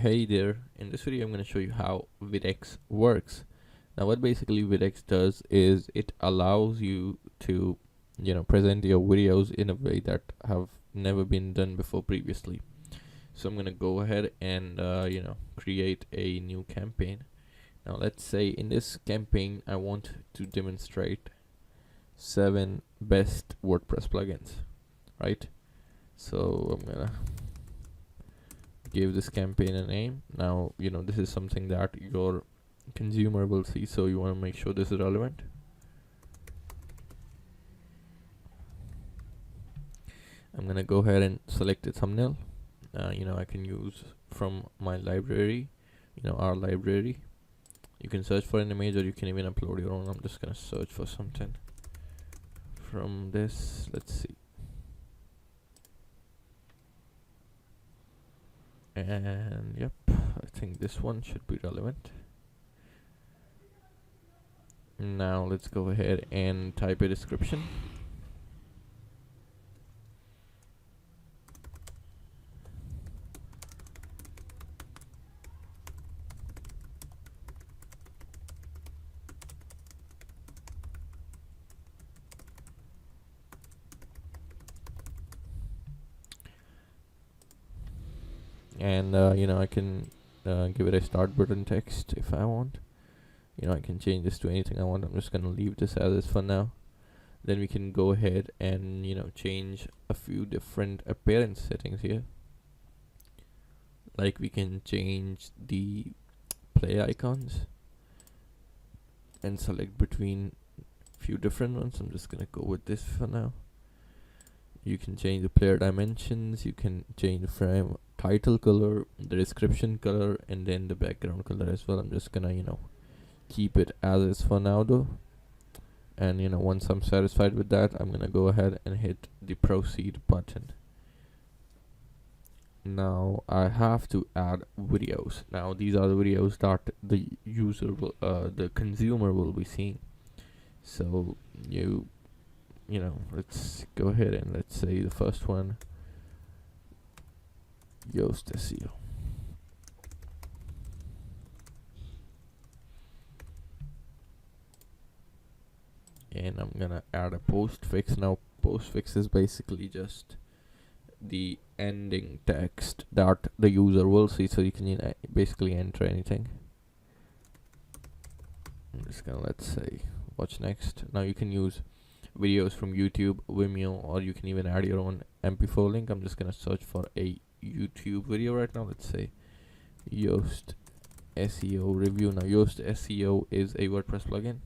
Hey there, in this video I'm going to show you how ViddX works. Now what basically ViddX does is it allows you to present your videos in a way that have never been done before previously. So I'm going to go ahead and create a new campaign. Now let's say in this campaign I want to demonstrate 7 best WordPress plugins, right? So I'm gonna give this campaign a name. Now this is something that your consumer will see, so you want to make sure this is relevant. I'm gonna go ahead and select a thumbnail. I can use from my library, our library. You can search for an image, or you can even upload your own. I'm just gonna search for something from this. Let's see. And yep, I think this one should be relevant. Now let's go ahead and type a description. And I can give it a start button text if I want. I can change this to anything I want. I'm just gonna leave this as is for now. Then we can go ahead and change a few different appearance settings here. Like we can change the play icons and select between few different ones. I'm just gonna go with this for now. You can change the player dimensions, you can change the frame title color, the description color, and then the background color as well. I'm just gonna keep it as is for now though. And once I'm satisfied with that, I'm gonna go ahead and hit the proceed button. Now I have to add videos. Now these are the videos that the user will the consumer will be seeing. So let's go ahead and let's say the first one, Yoast SEO. And I'm gonna add a postfix. Now postfix is basically just the ending text that the user will see, so you can basically enter anything. I'm just gonna let's say watch next. Now you can use videos from YouTube, Vimeo, or you can even add your own MP4 link. I'm just gonna search for a YouTube video right now. Let's say Yoast SEO review. Now Yoast SEO is a WordPress plugin.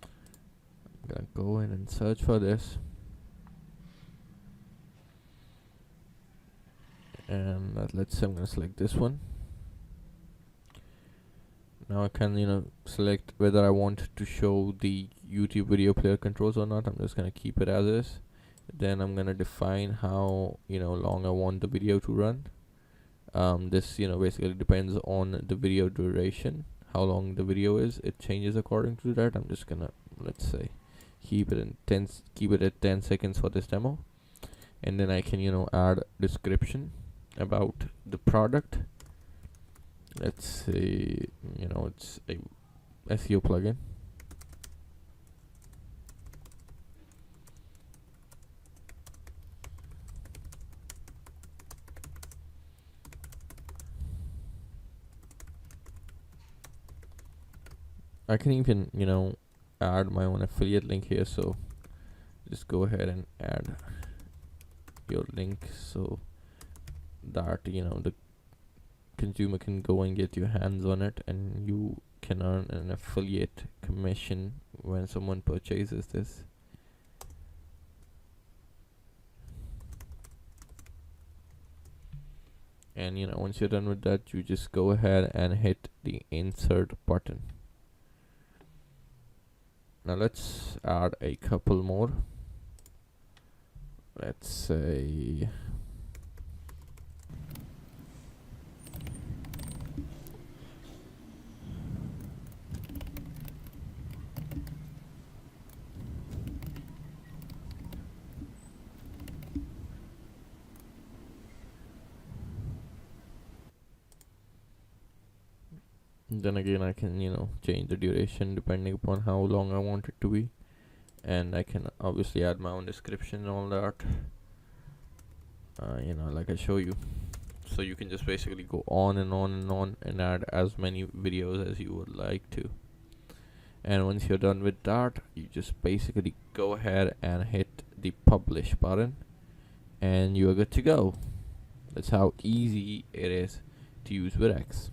I'm gonna go in and search for this, and let's say I'm gonna select this one. Now I can select whether I want to show the YouTube video player controls or not. I'm just gonna keep it as is. Then I'm gonna define how long I want the video to run. This basically depends on the video duration, how long the video is. It changes according to that. I'm just gonna let's say keep it at 10 seconds for this demo. And then I can add description about the product. Let's say it's a SEO plugin. I can even add my own affiliate link here, so just go ahead and add your link so that the consumer can go and get your hands on it, and you can earn an affiliate commission when someone purchases this. And once you're done with that, you just go ahead and hit the insert button. Now let's add a couple more. Let's say Then again, I can change the duration depending upon how long I want it to be, and I can obviously add my own description and all that. Like I show you. So you can just basically go on and on and on and add as many videos as you would like to. And once you're done with that, you just basically go ahead and hit the publish button, and you are good to go. That's how easy it is to use ViddX.